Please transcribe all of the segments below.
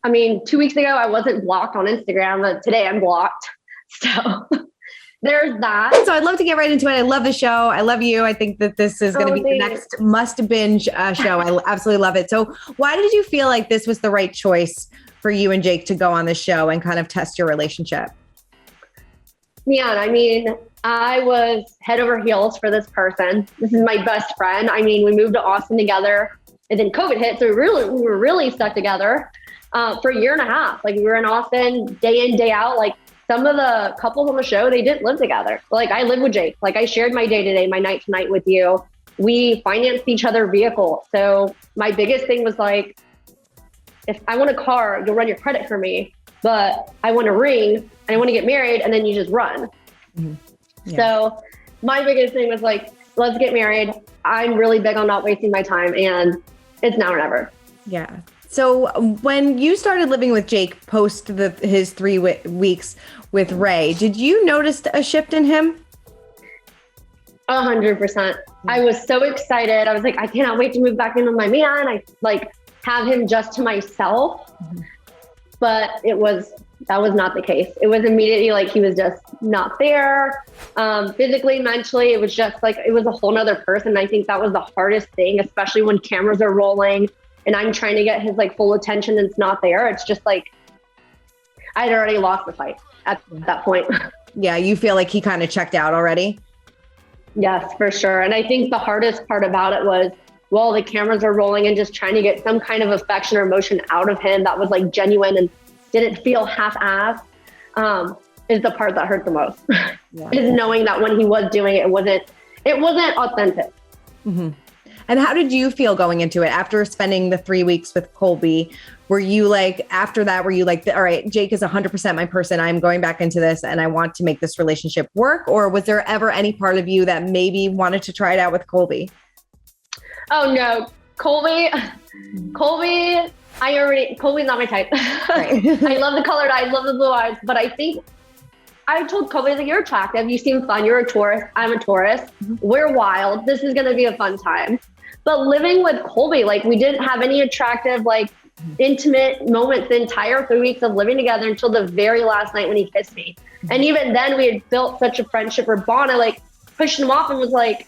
I mean, 2 weeks ago, I wasn't blocked on Instagram, but today I'm blocked. So there's that. So I'd love to get right into it. I love the show. I love you. I think that this is going to be the next must binge show. I absolutely love it. So why did you feel like this was the right choice for you and Jake to go on the show and kind of test your relationship? Yeah, I mean, I was head over heels for this person. This is my best friend. I mean, we moved to Austin together and then COVID hit. So we were really stuck together for a year and a half. Like we were in Austin day in, day out. Like some of the couples on the show, they didn't live together. Like I live with Jake. Like I shared my day to day, my night to night with you. We financed each other vehicle. So my biggest thing was like, if I want a car, you'll run your credit for me. But I want a ring and I want to get married and then you just run. Mm-hmm. Yeah. So my biggest thing was like, let's get married. I'm really big on not wasting my time and it's now or never. Yeah. So when you started living with Jake post his 3 weeks with Ray, did you notice a shift in him? 100%. I was so excited. I was like, I cannot wait to move back in with my man. I like have him just to myself. Mm-hmm. But that was not the case. It was immediately like he was just not there. Physically, mentally, it was just like, it was a whole nother person. I think that was the hardest thing, especially when cameras are rolling and I'm trying to get his like full attention and it's not there. It's just like, I'd already lost the fight at that point. Yeah, you feel like he kind of checked out already? Yes, for sure. And I think the hardest part about it was, while the cameras are rolling and just trying to get some kind of affection or emotion out of him that was like genuine and didn't feel half-assed, is the part that hurt the most. Yeah. Is knowing that when he was doing it, it wasn't authentic. Mm-hmm. And how did you feel going into it after spending the 3 weeks with Colby? Were you like, after that, were you like, all right, Jake is 100% my person. I'm going back into this and I want to make this relationship work? Or was there ever any part of you that maybe wanted to try it out with Colby? Oh no, Colby, Colby's not my type. Right. I love the colored eyes, love the blue eyes, but I think I told Colby that you're attractive. You seem fun. You're a Taurus. I'm a Taurus. Mm-hmm. We're wild. This is going to be a fun time. But living with Colby, like we didn't have any attractive, like intimate moments the entire 3 weeks of living together until the very last night when he kissed me. Mm-hmm. And even then we had built such a friendship or bond. I like pushed him off and was like,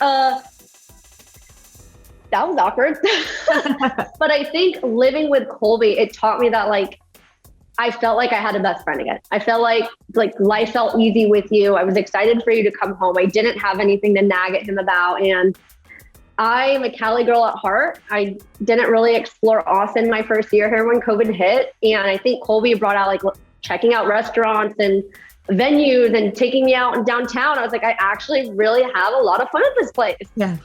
that was awkward. But I think living with Colby, it taught me that like, I felt like I had a best friend again. I felt like life felt easy with you. I was excited for you to come home. I didn't have anything to nag at him about. And I'm a Cali girl at heart. I didn't really explore Austin my first year here when COVID hit. And I think Colby brought out like checking out restaurants and venues and taking me out in downtown. I was like, I actually really have a lot of fun at this place. Yeah.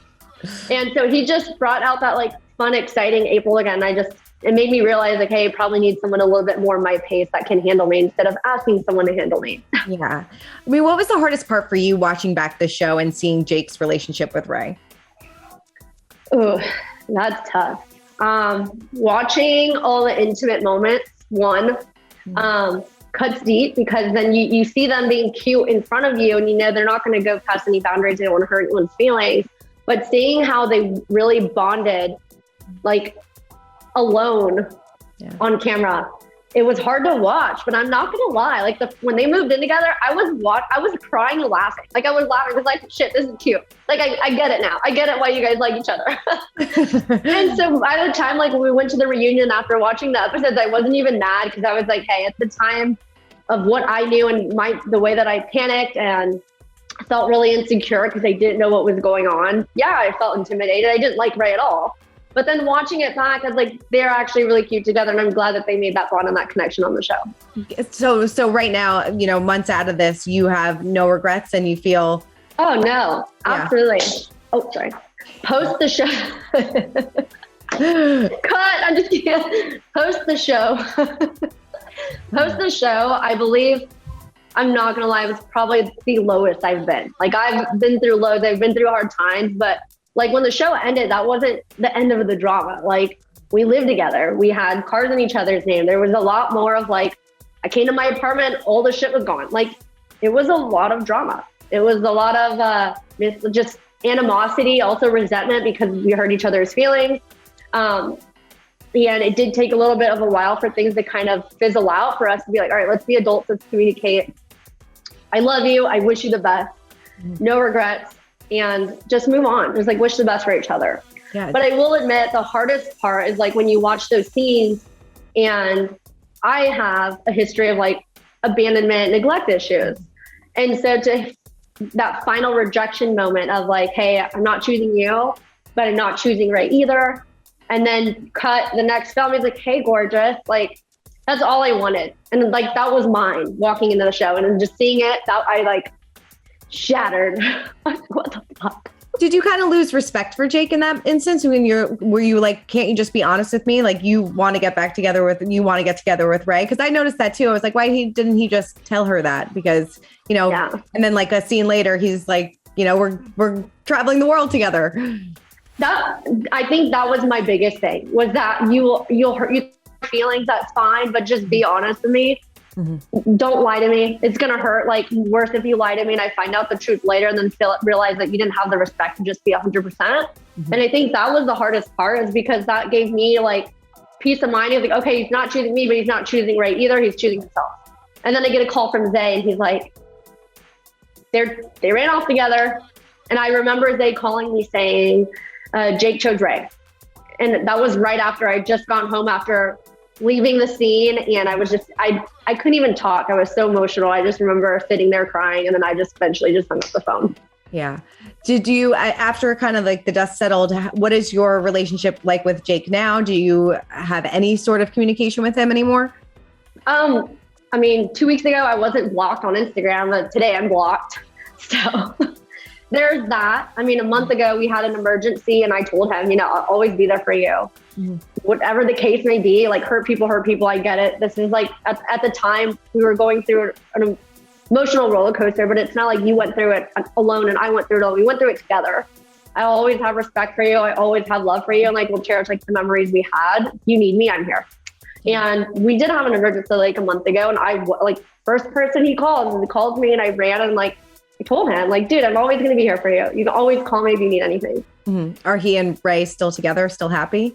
And so he just brought out that like fun, exciting April again. It made me realize like, hey, I probably need someone a little bit more my pace that can handle me instead of asking someone to handle me. Yeah. I mean, what was the hardest part for you watching back the show and seeing Jake's relationship with Ray? Oh, that's tough. Watching all the intimate moments, cuts deep because then you see them being cute in front of you and you know they're not going to go past any boundaries. They don't want to hurt anyone's feelings. But seeing how they really bonded, like alone on camera, it was hard to watch. But I'm not gonna lie, like when they moved in together, I was crying and laughing. Like I was laughing because like, shit, this is cute. Like I get it now. I get it why you guys like each other. And so by the time like we went to the reunion after watching the episodes, I wasn't even mad because I was like, hey, at the time of what I knew and the way that I panicked and felt really insecure because I didn't know what was going on. Yeah, I felt intimidated. I didn't like Ray at all. But then watching it back, I was like, they're actually really cute together. And I'm glad that they made that bond and that connection on the show. So right now, months out of this, you have no regrets and you feel... Oh, no, absolutely. Oh, sorry. Post the show. Cut. I'm just kidding. Post the show. Post the show. I believe... I'm not going to lie, it was probably the lowest I've been. Like I've been through lows, I've been through hard times, but like when the show ended, that wasn't the end of the drama. Like we lived together. We had cars in each other's name. There was a lot more of like, I came to my apartment, all the shit was gone. Like it was a lot of drama. It was a lot of just animosity, also resentment because we hurt each other's feelings. And it did take a little bit of a while for things to kind of fizzle out, for us to be like, all right, let's be adults, let's communicate. I love you. I wish you the best. No regrets. And just move on. Just like wish the best for each other. Yeah. But I will admit the hardest part is like when you watch those scenes, and I have a history of like abandonment, neglect issues. And so to that final rejection moment of like, hey, I'm not choosing you, but I'm not choosing Ray either. And then cut the next film, he's like, hey, gorgeous. Like, that's all I wanted. And like, that was mine walking into the show. And then just seeing it, that I like shattered. What the fuck? Did you kind of lose respect for Jake in that instance when were you like, can't you just be honest with me? Like you want to get together with Ray? Because I noticed that too. I was like, why didn't he just tell her that? Because, you know, And then like a scene later, he's like, you know, we're traveling the world together. I think that was my biggest thing, was that you'll hurt your feelings. That's fine. But just be honest with me. Mm-hmm. Don't lie to me. It's going to hurt. Like worse if you lie to me and I find out the truth later and then realize that you didn't have the respect to just be 100%. Mm-hmm. And I think that was the hardest part, is because that gave me like peace of mind. He's like, okay, he's not choosing me, but he's not choosing Ray either. He's choosing himself. And then I get a call from Zay and he's like, they ran off together. And I remember Zay calling me saying, Jake chose Ray. And that was right after I just gone home after leaving the scene. And I was just, I couldn't even talk. I was so emotional. I just remember sitting there crying. And then I just eventually just hung up the phone. Yeah. Did you, after kind of like the dust settled, what is your relationship like with Jake now? Do you have any sort of communication with him anymore? I mean, 2 weeks ago, I wasn't blocked on Instagram, but today I'm blocked. So there's that. I mean, a month ago, we had an emergency and I told him, you know, I'll always be there for you. Mm-hmm. Whatever the case may be, like hurt people, I get it. This is like, at the time, we were going through an emotional roller coaster, but it's not like you went through it alone and I went through it all. We went through it together. I always have respect for you. I always have love for you. And like, we'll cherish like the memories we had. If you need me, I'm here. And we did have an emergency like a month ago, and I like first person he called, and he called me and I ran and like, I told him like, dude, I'm always going to be here for you. You can always call me if you need anything. Mm-hmm. Are he and Ray still together, still happy?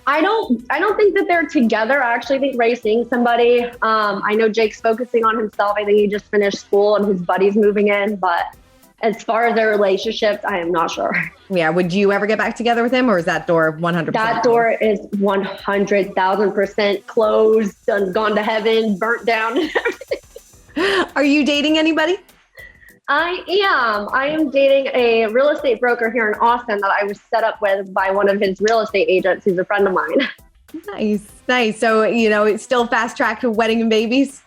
I don't think that they're together. I actually think Ray's seeing somebody. I know Jake's focusing on himself. I think he just finished school and his buddy's moving in, but as far as their relationships, I am not sure. Yeah. Would you ever get back together with him, or is that door 100%? That door is 100,000% closed and gone to heaven, burnt down and everything. Are you dating anybody? I am dating a real estate broker here in Austin that I was set up with by one of his real estate agents who's a friend of mine. Nice. So, you know, it's still fast track to wedding and babies?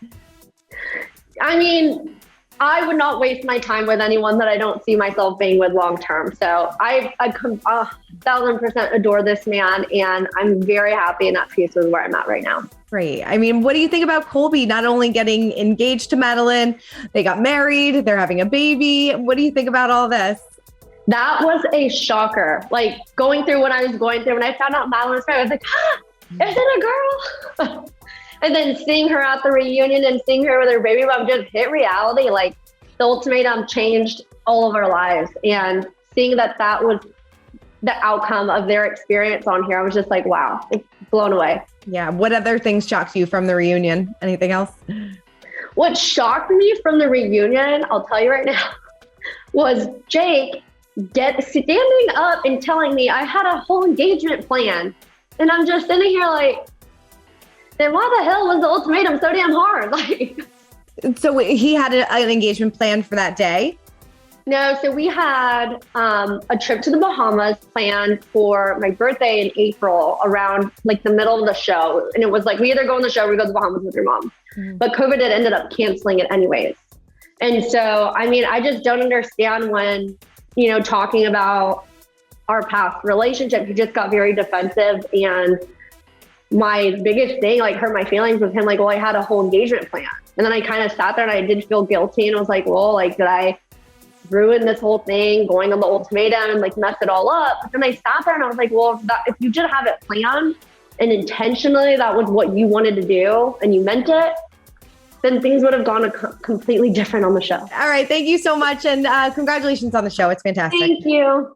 I mean, I would not waste my time with anyone that I don't see myself being with long term. So I 1,000% adore this man, and I'm very happy and at peace with where I'm at right now. Great. I mean, what do you think about Colby not only getting engaged to Madeline, they got married, they're having a baby. What do you think about all this? That was a shocker. Like going through what I was going through, when I found out Madeline was pregnant, I was like, is it a girl? And then seeing her at the reunion and seeing her with her baby mom just hit reality. Like the ultimatum changed all of our lives. And seeing that was the outcome of their experience on here, I was just like, wow, it's blown away. Yeah. What other things shocked you from the reunion? Anything else? What shocked me from the reunion, I'll tell you right now, was Jake standing up and telling me I had a whole engagement plan. And I'm just sitting here like, then why the hell was the ultimatum so damn hard? Like, so he had an engagement plan for that day? No, so we had a trip to the Bahamas planned for my birthday in April around like the middle of the show. And it was like, we either go on the show or we go to the Bahamas with your mom. Mm-hmm. But COVID had ended up canceling it anyways. And so, I mean, I just don't understand when, you know, talking about our past relationship, he just got very defensive. And my biggest thing, like, hurt my feelings with him, like, well, I had a whole engagement plan. And then I kind of sat there and I did feel guilty. And I was like, well, like, did I ruin this whole thing going on the ultimatum and like mess it all up? But then I sat there and I was like, well, if you just have it planned and intentionally that was what you wanted to do and you meant it, then things would have gone completely different on the show. All right. Thank you so much. And congratulations on the show. It's fantastic. Thank you.